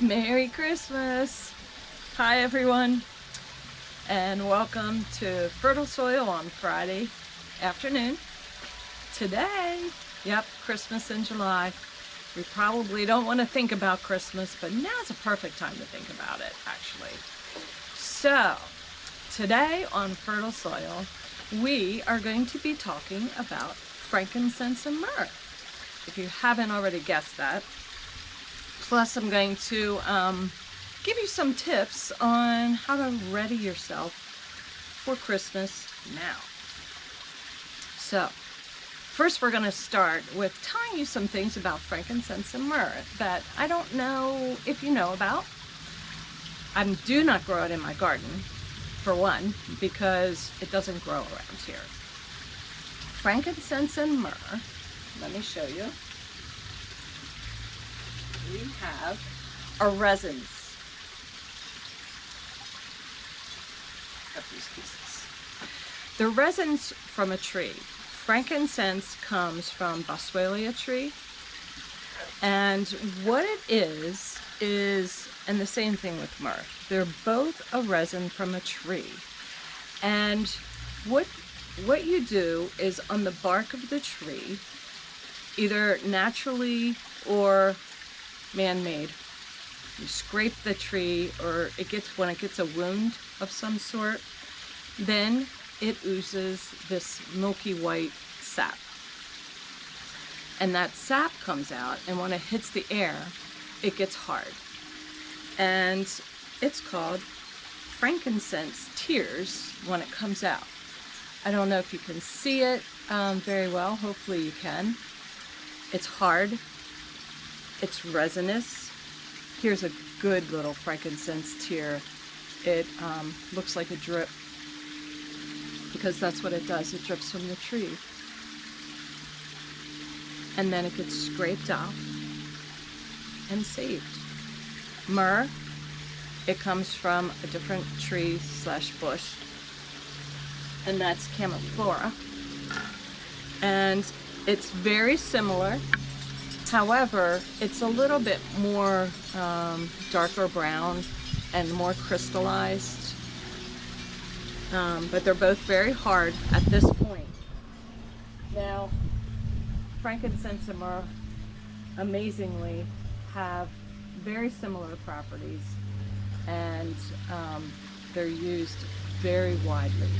Merry Christmas! Hi everyone, and welcome to Fertile Soil on Friday afternoon. Today, Christmas in July. We probably don't want to think about Christmas, but now's a perfect time to think about it, actually. So, today on Fertile Soil, we are going to be talking about frankincense and myrrh. If you haven't already guessed that. Plus, I'm going to give you some tips on how to ready yourself for Christmas now. So, first we're going to start with telling you some things about frankincense and myrrh that I don't know if you know about. I do not grow it in my garden, for one, because it doesn't grow around here. Frankincense and myrrh, let me show you. We have our resins. Got these pieces. The resins from a tree. Frankincense comes from Boswellia tree, and what it is, and the same thing with myrrh. They're both a resin from a tree, and what you do is on the bark of the tree, either naturally or man-made. You scrape the tree, or when it gets a wound of some sort, then it oozes this milky white sap. And that sap comes out, and when it hits the air, it gets hard. And it's called frankincense tears when it comes out. I don't know if you can see it very well. Hopefully you can. It's hard. It's resinous. Here's a good little frankincense tear. It looks like a drip, because that's what it does. It drips from the tree. And then it gets scraped off and saved. Myrrh, it comes from a different tree / bush, and that's Camelphora. And it's very similar. However, it's a little bit more darker brown and more crystallized. But they're both very hard at this point. Now, frankincense and myrrh, amazingly, have very similar properties, and they're used very widely.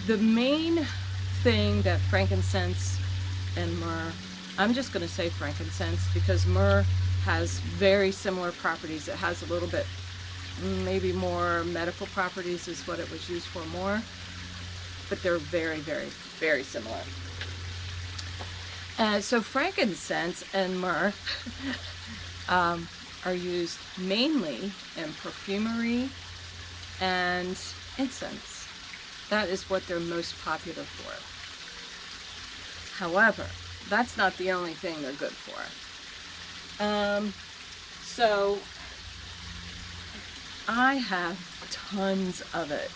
The main thing that frankincense and myrrh, I'm just going to say frankincense because myrrh has very similar properties. It has a little bit, maybe more medical properties is what it was used for more, but they're very, very, very similar. So frankincense and myrrh are used mainly in perfumery and incense. That is what they're most popular for. However, that's not the only thing they're good for. So I have tons of it.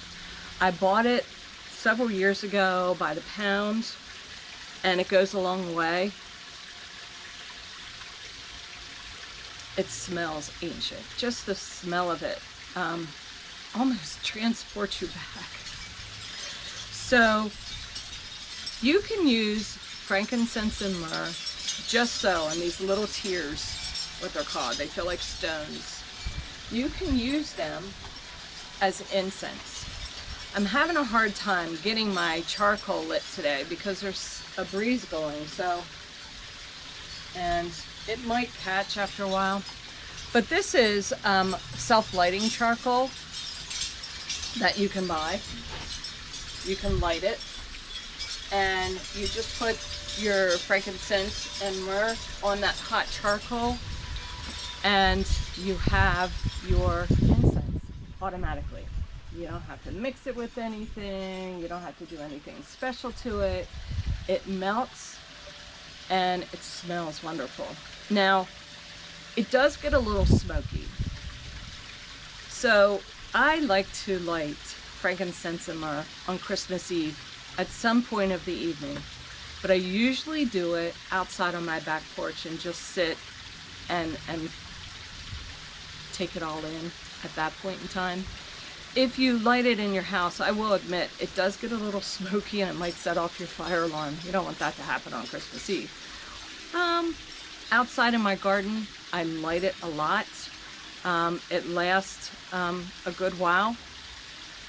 I bought it several years ago by the pound, and it goes a long way. It smells ancient. Just the smell of it almost transports you back. So you can use frankincense and myrrh just so, and these little tears, what they're called, they feel like stones. You can use them as incense. I'm having a hard time getting my charcoal lit today because there's a breeze going, and it might catch after a while. But this is self-lighting charcoal that you can buy. You can light it, and you just put your frankincense and myrrh on that hot charcoal, and you have your incense automatically. You don't have to mix it with anything. You don't have to do anything special to it. It melts and it smells wonderful. Now, it does get a little smoky. So I like to light frankincense and myrrh on Christmas Eve at some point of the evening. But I usually do it outside on my back porch and just sit and take it all in at that point in time. If you light it in your house, I will admit, it does get a little smoky and it might set off your fire alarm. You don't want that to happen on Christmas Eve. Outside in my garden, I light it a lot. It lasts a good while.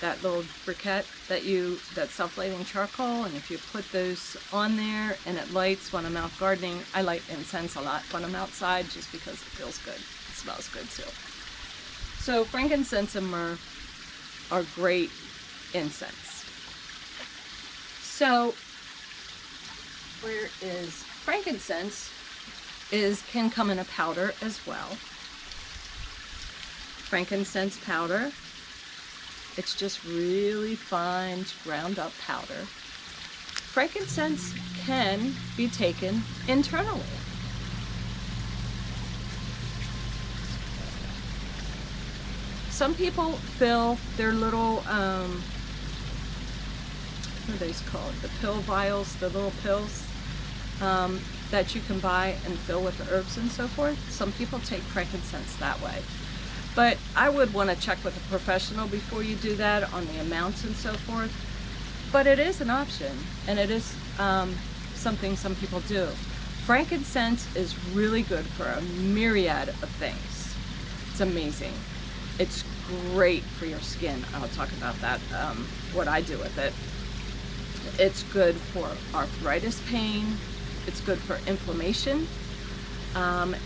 That little briquette that self-lighting charcoal, and if you put those on there and it lights when I'm out gardening, I light incense a lot when I'm outside just because it feels good. It smells good too. So frankincense and myrrh are great incense. So where is frankincense can come in a powder as well. Frankincense powder, it's just really fine ground up powder. Frankincense can be taken internally. Some people fill their little, what are these called? The pill vials, the little pills that you can buy and fill with herbs and so forth. Some people take frankincense that way. But I would want to check with a professional before you do that on the amounts and so forth. But it is an option, and it is something some people do. Frankincense is really good for a myriad of things. It's amazing. It's great for your skin. I'll talk about that, what I do with it. It's good for arthritis pain. It's good for inflammation.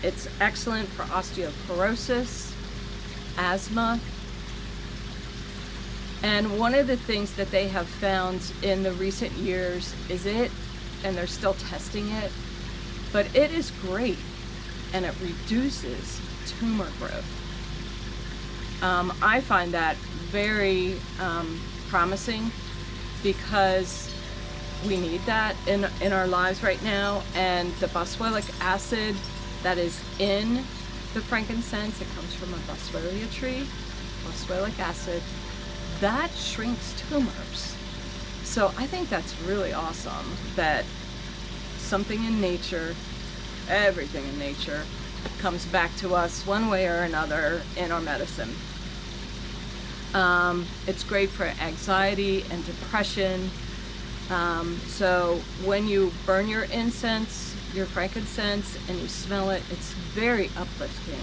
It's excellent for osteoporosis, asthma. And one of the things that they have found in the recent years is and they're still testing it, but it is great and it reduces tumor growth. I find that very promising because we need that in our lives right now, and the boswellic acid that is in the frankincense, it comes from a boswellia tree, boswellic acid, that shrinks tumors. So I think that's really awesome that something in nature, everything in nature, comes back to us one way or another in our medicine. It's great for anxiety and depression. So when you burn your incense, your frankincense, and you smell it, it's very uplifting.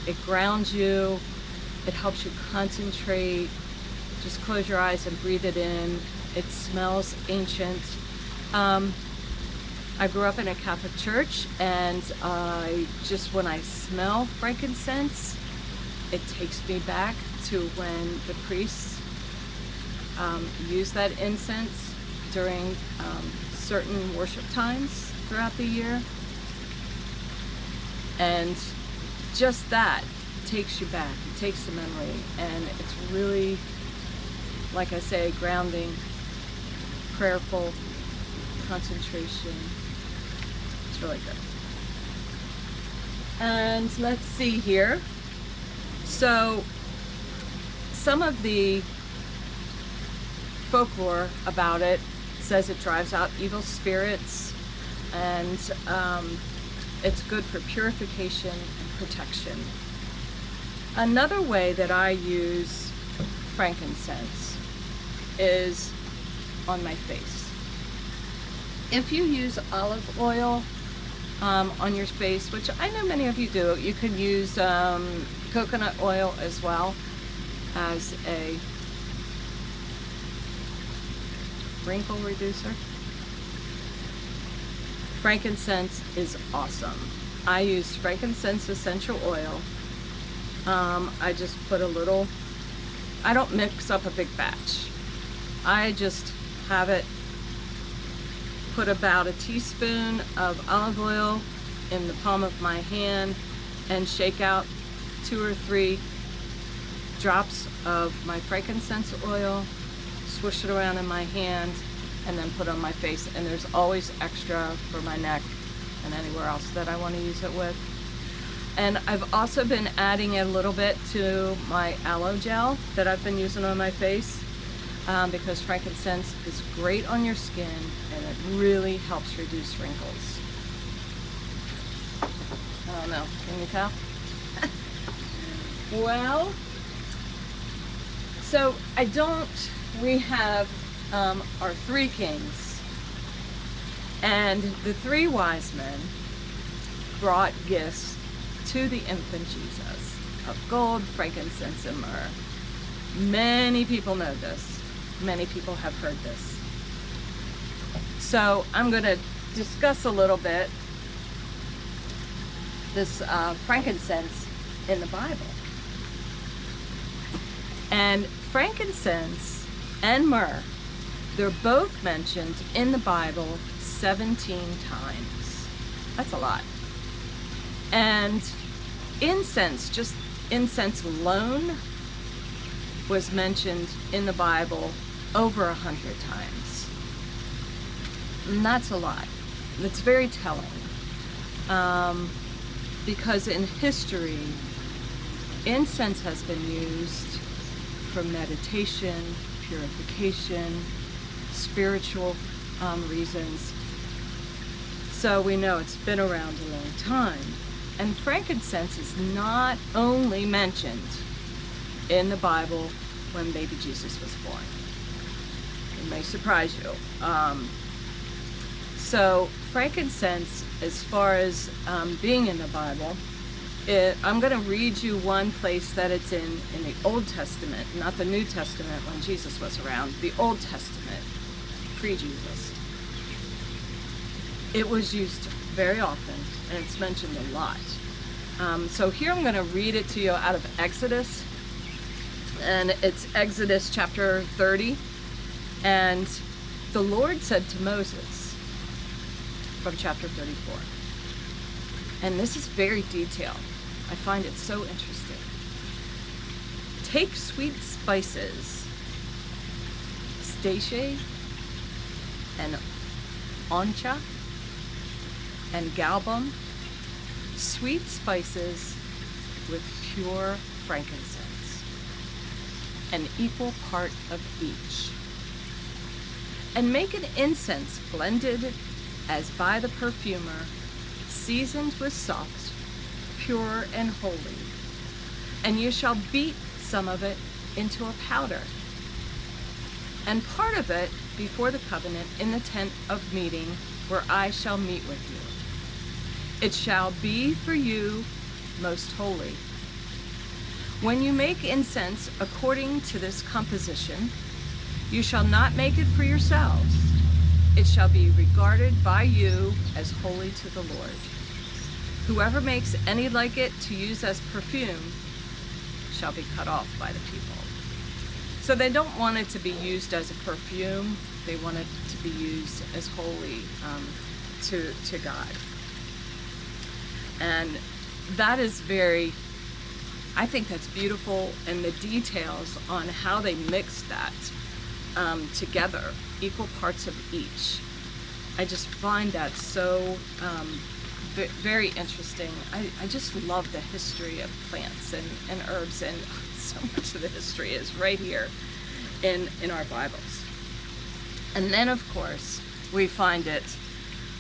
It grounds you. It helps you concentrate. Just close your eyes and breathe it in. It smells ancient. I grew up in a Catholic church, and when I smell frankincense, it takes me back to when the priests used that incense during certain worship times throughout the year. And just that takes you back. It takes the memory, and it's really, like I say, grounding, prayerful, concentration. It's really good. And let's see here. So some of the folklore about it says it drives out evil spirits, and it's good for purification and protection. Another way that I use frankincense is on my face. If you use olive oil on your face, which I know many of you do, you can use coconut oil as well as a wrinkle reducer. Frankincense is awesome. I use frankincense essential oil. I just put a little, I don't mix up a big batch. I just have it, put about a teaspoon of olive oil in the palm of my hand and shake out 2 or 3 drops of my frankincense oil, swish it around in my hand, and then put it on my face. And there's always extra for my neck and anywhere else that I want to use it with. And I've also been adding a little bit to my aloe gel that I've been using on my face because frankincense is great on your skin and it really helps reduce wrinkles. I don't know, can you tell? Well, so we have our three kings, and the three wise men brought gifts to the infant Jesus of gold, frankincense, and myrrh. Many people know this. Many people have heard this. So I'm going to discuss a little bit this frankincense in the Bible. And frankincense and myrrh, they're both mentioned in the Bible 17 times. That's a lot. And incense, just incense alone, was mentioned in the Bible over 100 times. And that's a lot. It's very telling. Because in history, incense has been used for meditation, purification, spiritual reasons. So we know it's been around a long time. And frankincense is not only mentioned in the Bible when baby Jesus was born. It may surprise you. So frankincense, as far as being in the Bible, I'm going to read you one place that it's in the Old Testament, not the New Testament when Jesus was around, the Old Testament, pre-Jesus. It was used very often, and it's mentioned a lot. So here I'm going to read it to you out of Exodus, and it's Exodus chapter 30, and the Lord said to Moses, from chapter 34, and this is very detailed. I find it so interesting. Take sweet spices, stache and oncha and galbum, sweet spices with pure frankincense, an equal part of each. And make an incense blended as by the perfumer, seasoned with salt, pure and holy. And you shall beat some of it into a powder, and part of it before the covenant in the tent of meeting, where I shall meet with you. It shall be for you most holy. When you make incense according to this composition, you shall not make it for yourselves. It shall be regarded by you as holy to the Lord. Whoever makes any like it to use as perfume shall be cut off by the people. So they don't want it to be used as a perfume. They want it to be used as holy to God. And that is I think that's beautiful, and the details on how they mix that together, equal parts of each. I just find that so very interesting. I just love the history of plants and herbs, and so much of the history is right here in our Bibles. And then, of course, we find it,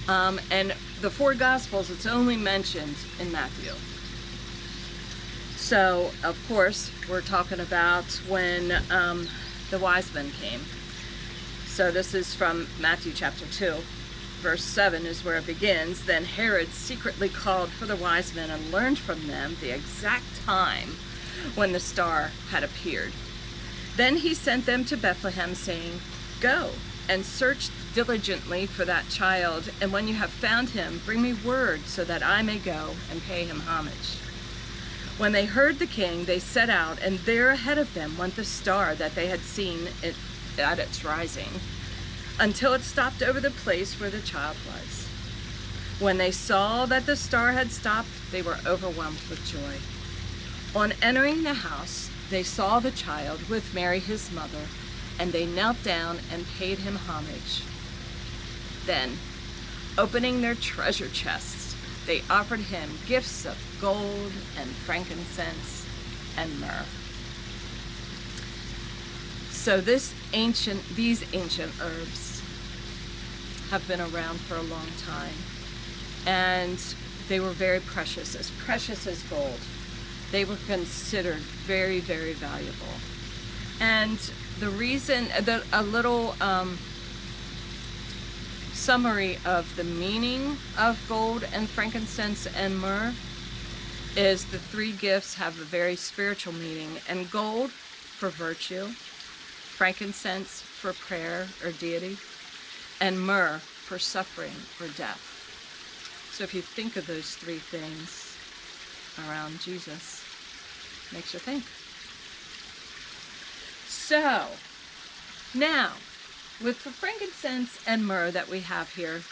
and the four Gospels, it's only mentioned in Matthew. So, of course, we're talking about when the wise men came. So this is from Matthew chapter 2. Verse 7 is where it begins. Then Herod secretly called for the wise men and learned from them the exact time when the star had appeared. Then he sent them to Bethlehem, saying, Go and search diligently for that child, and when you have found him, bring me word so that I may go and pay him homage. When they heard the king, they set out, and there ahead of them went the star that they had seen at its rising, until it stopped over the place where the child was. When they saw that the star had stopped, they were overwhelmed with joy. On entering the house, they saw the child with Mary his mother, and they knelt down and paid him homage. Then, opening their treasure chests, they offered him gifts of gold and frankincense and myrrh. So these ancient herbs have been around for a long time, and they were very precious as gold. They were considered very, very valuable. And the reason, a little summary of the meaning of gold and frankincense and myrrh is the three gifts have a very spiritual meaning. And gold for virtue, frankincense for prayer or deity, and myrrh for suffering or death. So if you think of those three things around Jesus, makes you think. So now, with the frankincense and myrrh that we have here,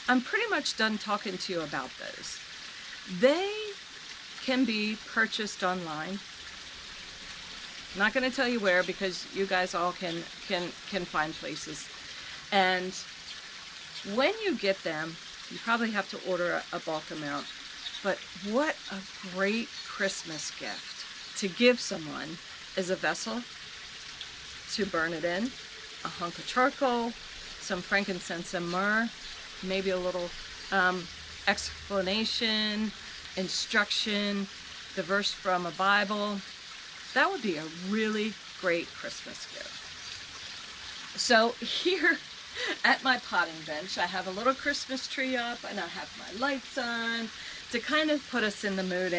I'm pretty much done talking to you about those. They can be purchased online. I'm not going to tell you where, because you guys all can find places. And when you get them, you probably have to order a bulk amount. But what a great Christmas gift to give someone is a vessel to burn it in, a hunk of charcoal, some frankincense and myrrh, maybe a little explanation, instruction, the verse from a Bible. That would be a really great Christmas gift. So here at my potting bench, I have a little Christmas tree up, and I have my lights on to kind of put us in the mood.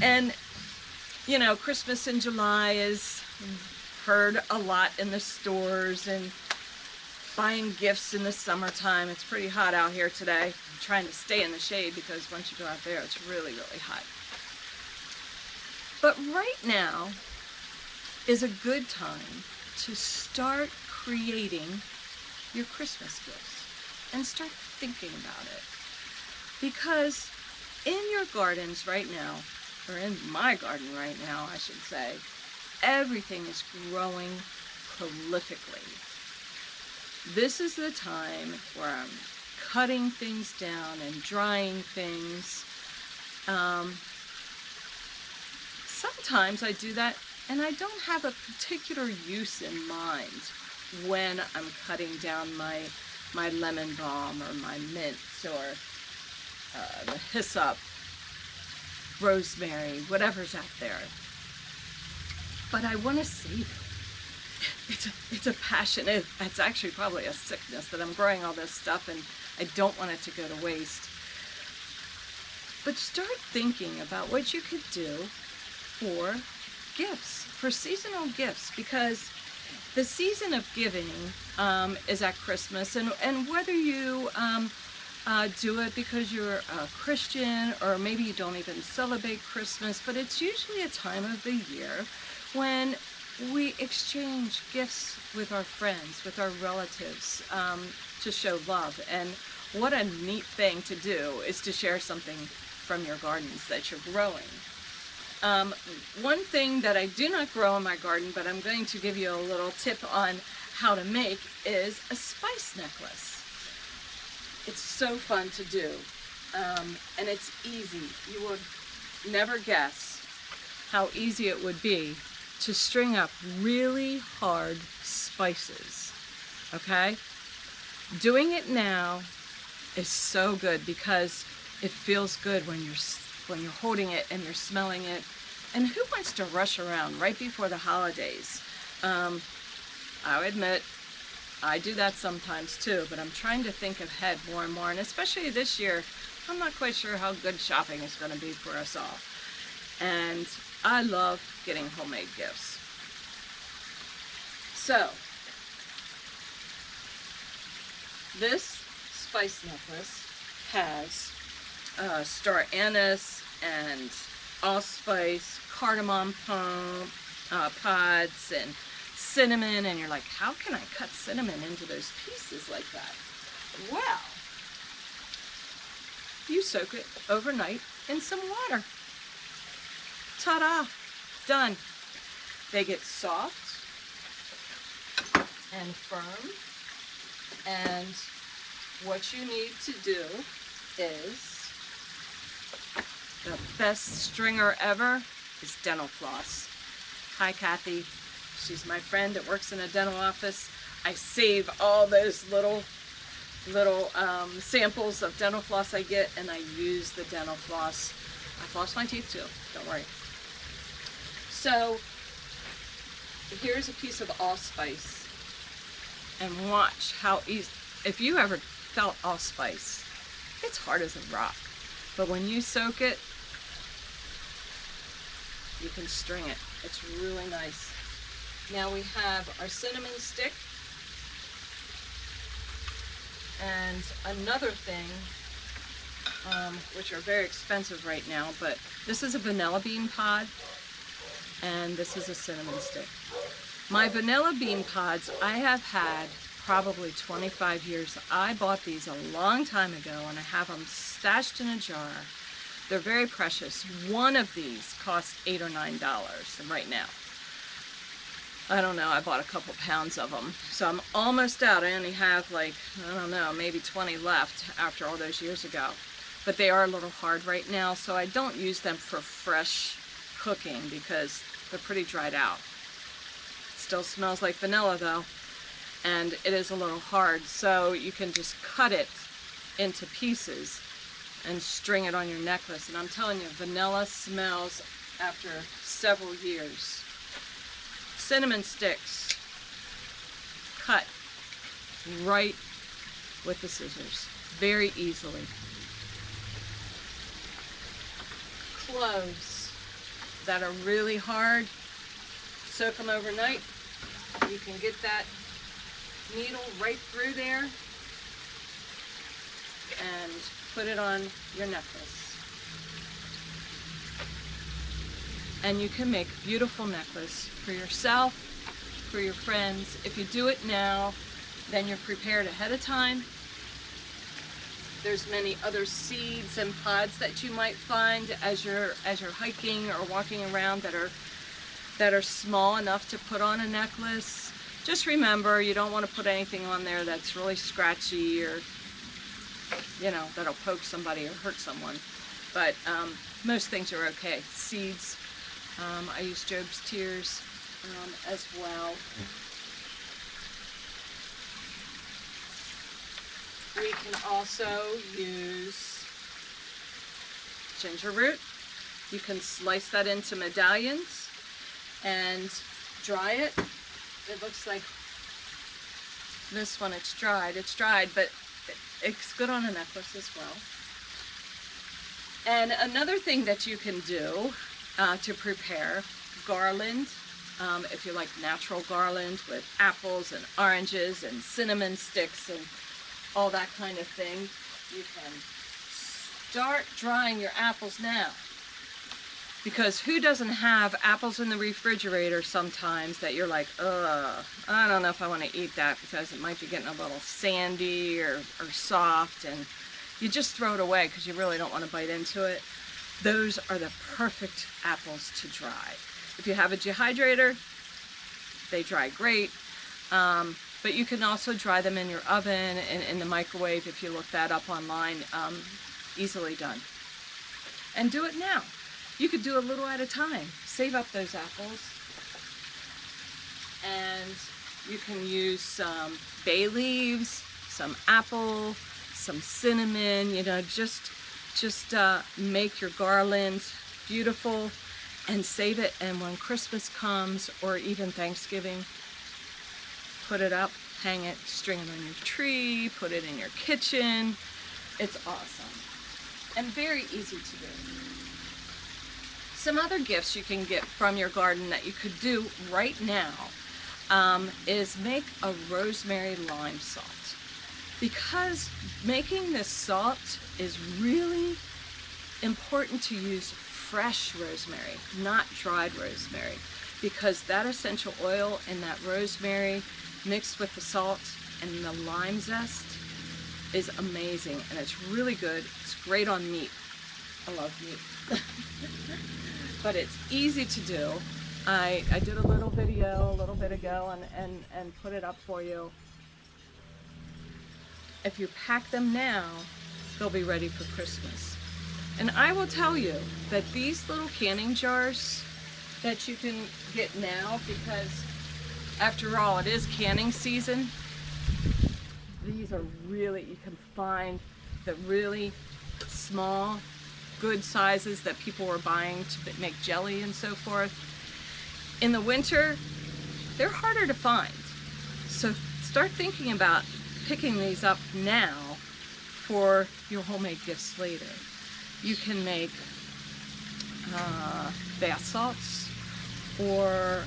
And you know, Christmas in July is heard a lot in the stores, and buying gifts in the summertime. It's pretty hot out here today. I'm trying to stay in the shade, because once you go out there, it's really, really hot. But right now is a good time to start creating your Christmas gifts and start thinking about it. Because in your gardens right now, or in my garden right now, I should say, everything is growing prolifically. This is the time where I'm cutting things down and drying things. Sometimes I do that and I don't have a particular use in mind when I'm cutting down my lemon balm or my mint or the hyssop, rosemary, whatever's out there. But I want to save it. It's a passion. It's actually probably a sickness that I'm growing all this stuff, and I don't want it to go to waste. But start thinking about what you could do for gifts, for seasonal gifts, because the season of giving is at Christmas, and whether you do it because you're a Christian, or maybe you don't even celebrate Christmas, but it's usually a time of the year when we exchange gifts with our friends, with our relatives, to show love. And what a neat thing to do is to share something from your gardens that you're growing. One thing that I do not grow in my garden, but I'm going to give you a little tip on how to make, is a spice necklace. It's so fun to do, and it's easy. You would never guess how easy it would be to string up really hard spices, okay? Doing it now is so good because it feels good when you're holding it and you're smelling it. And who wants to rush around right before the holidays? I'll admit, I do that sometimes too, but I'm trying to think ahead more and more. And especially this year, I'm not quite sure how good shopping is going to be for us all. And I love getting homemade gifts. So, this spice necklace has star anise and allspice, cardamom pods, and cinnamon. And you're like, how can I cut cinnamon into those pieces like that? Well, you soak it overnight in some water. Ta-da! Done. They get soft and firm, and what you need to do is, the best stringer ever is dental floss. Hi, Kathy. She's my friend that works in a dental office. I save all those little samples of dental floss I get, and I use the dental floss I floss my teeth too, don't worry. So here's a piece of allspice, and watch how easy, if you ever felt allspice, it's hard as a rock, but when you soak it, you can string it. It's really nice. Now we have our cinnamon stick, and another thing, which are very expensive right now, but this is a vanilla bean pod, and this is a cinnamon stick. My vanilla bean pods I have had probably 25 years. I bought these a long time ago, and I have them stashed in a jar. They're very precious. One of these costs $8 or $9 right now. I don't know, I bought a couple pounds of them. So I'm almost out. I only have like, I don't know, maybe 20 left after all those years ago. But they are a little hard right now, so I don't use them for fresh cooking because they're pretty dried out. Still smells like vanilla though, and it is a little hard, so you can just cut it into pieces and string it on your necklace. And I'm telling you, vanilla smells after several years. Cinnamon sticks, cut right with the scissors, very easily. Cloves that are really hard, soak them overnight. You can get that needle right through there and put it on your necklace. And you can make a beautiful necklace for yourself, for your friends. If you do it now, then you're prepared ahead of time. There's many other seeds and pods that you might find as you're hiking or walking around that are small enough to put on a necklace. Just remember, you don't want to put anything on there that's really scratchy or, you know, that'll poke somebody or hurt someone. But most things are okay. Seeds. I use Job's tears as well. We can also use ginger root. You can slice that into medallions and dry it. It looks like this one, it's dried, but it's good on a necklace as well. And another thing that you can do to prepare garland, if you like natural garland with apples and oranges and cinnamon sticks and all that kind of thing, you can start drying your apples now. Because who doesn't have apples in the refrigerator sometimes that you're like, ugh, I don't know if I want to eat that because it might be getting a little sandy or soft, and you just throw it away because you really don't want to bite into it. Those are the perfect apples to dry. If you have a dehydrator, they dry great. But you can also dry them in your oven and in the microwave if you look that up online. Easily done. And do it now. You could do a little at a time. Save up those apples. And you can use some bay leaves, some apple, some cinnamon, you know, just make your garland beautiful and save it. And when Christmas comes, or even Thanksgiving, put it up, hang it, string it on your tree, put it in your kitchen. It's awesome and very easy to do. Some other gifts you can get from your garden that you could do right now is make a rosemary lime salt. Because making this salt is really important to use fresh rosemary, not dried rosemary, because that essential oil and that rosemary mixed with the salt and the lime zest is amazing, and it's really good. It's great on meat. I love meat. But it's easy to do. I did a little video a little bit ago and put it up for you. If you pack them now, they'll be ready for Christmas. And I will tell you that these little canning jars that you can get now, because after all, it is canning season, these are really, you can find the really small good sizes that people were buying to make jelly and so forth. In the winter, they're harder to find. So start thinking about picking these up now for your homemade gifts later. You can make bath salts or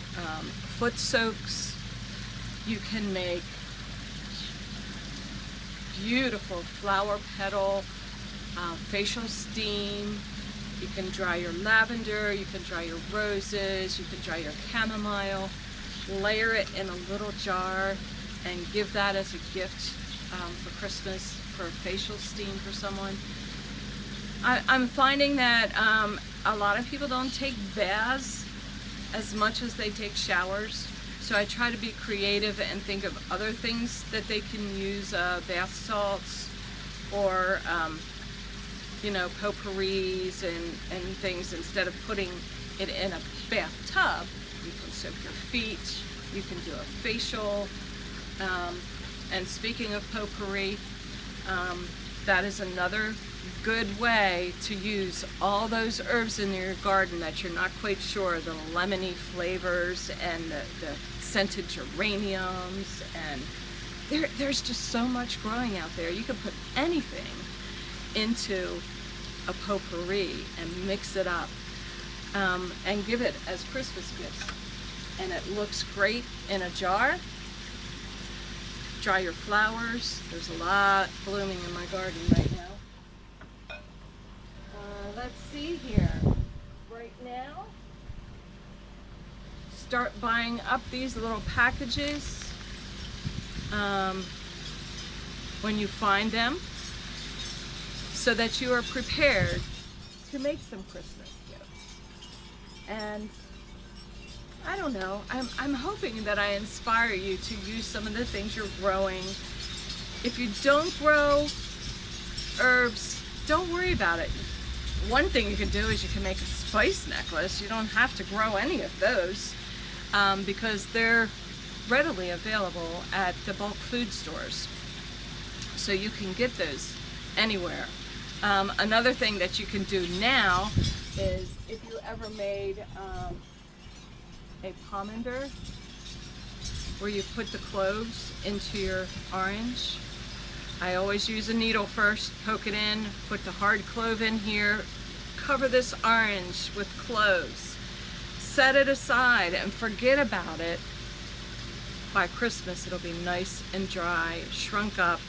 foot soaks. You can make beautiful flower petal facial steam. You can dry your lavender, you can dry your roses, you can dry your chamomile, layer it in a little jar and give that as a gift for Christmas, for a facial steam for someone. I'm finding that a lot of people don't take baths as much as they take showers. So I try to be creative and think of other things that they can use, bath salts or you know, potpourris and things. Instead of putting it in a bathtub, you can soak your feet, you can do a facial. And speaking of potpourri, that is another good way to use all those herbs in your garden that you're not quite sure, the lemony flavors and the scented geraniums, and there's just so much growing out there. You can put anything into a potpourri and mix it up and give it as Christmas gifts. And it looks great in a jar. Dry your flowers. There's a lot blooming in my garden right now. Let's see here. Right now, start buying up these little packages when you find them, so that you are prepared to make some Christmas gifts. And I don't know, I'm hoping that I inspire you to use some of the things you're growing. If you don't grow herbs, don't worry about it. One thing you can do is you can make a spice necklace. You don't have to grow any of those because they're readily available at the bulk food stores. So you can get those anywhere. Another thing that you can do now is, if you ever made a pomander where you put the cloves into your orange, I always use a needle first, poke it in, put the hard clove in here, cover this orange with cloves, set it aside and forget about it. By Christmas it'll be nice and dry, shrunk up.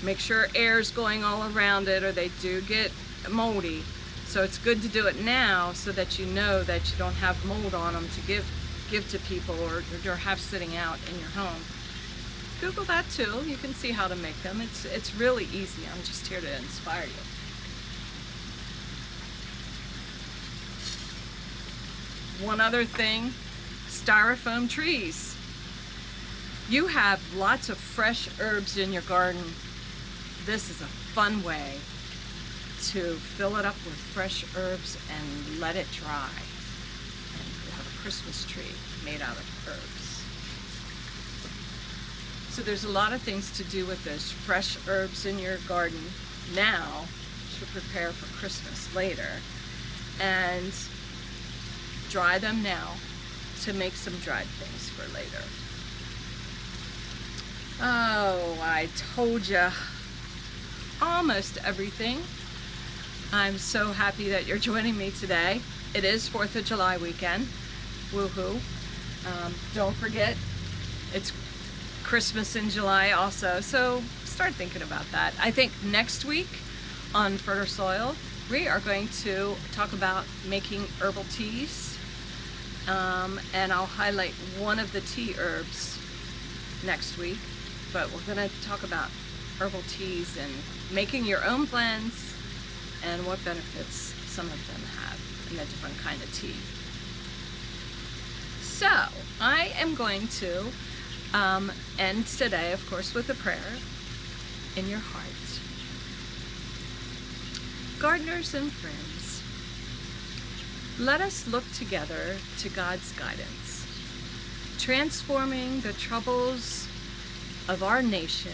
Make sure air's going all around it or they do get moldy. So it's good to do it now so that you know that you don't have mold on them to give to people or have sitting out in your home. Google that too. You can see how to make them. It's really easy. I'm just here to inspire you. One other thing, styrofoam trees. You have lots of fresh herbs in your garden. This is a fun way to fill it up with fresh herbs and let it dry. And you have a Christmas tree made out of herbs. So there's a lot of things to do with those fresh herbs in your garden now to prepare for Christmas later. And dry them now to make some dried things for later. Oh, I told you almost everything. I'm so happy that you're joining me today. It is 4th of July weekend. Woohoo. Don't forget, it's Christmas in July also, so start thinking about that. I think next week on Fertile Soil, we are going to talk about making herbal teas, and I'll highlight one of the tea herbs next week, but we're going to talk about herbal teas and making your own blends and what benefits some of them have in a different kind of tea. So I am going to end today, of course, with a prayer in your heart. Gardeners and friends, let us look together to God's guidance, transforming the troubles of our nation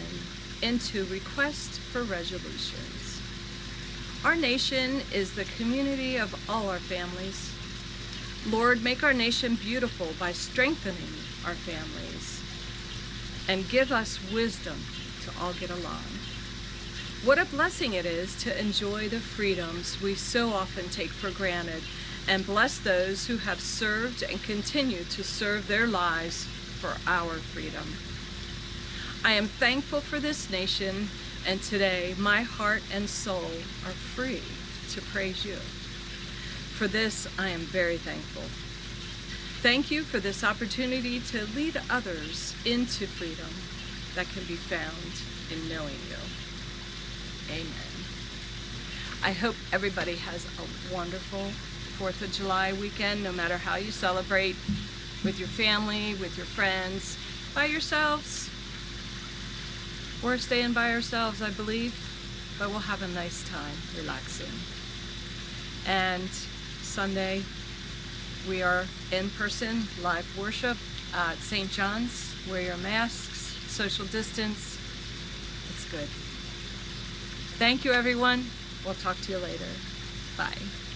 into requests for resolutions. Our nation is the community of all our families. Lord, make our nation beautiful by strengthening our families, and give us wisdom to all get along. What a blessing it is to enjoy the freedoms we so often take for granted, and bless those who have served and continue to serve their lives for our freedom. I am thankful for this nation, and today my heart and soul are free to praise you. For this, I am very thankful. Thank you for this opportunity to lead others into freedom that can be found in knowing you. Amen. I hope everybody has a wonderful 4th of July weekend, no matter how you celebrate, with your family, with your friends, by yourselves. We're staying by ourselves, I believe, but we'll have a nice time relaxing. And Sunday, we are in-person live worship at St. John's. Wear your masks, social distance. It's good. Thank you, everyone. We'll talk to you later. Bye.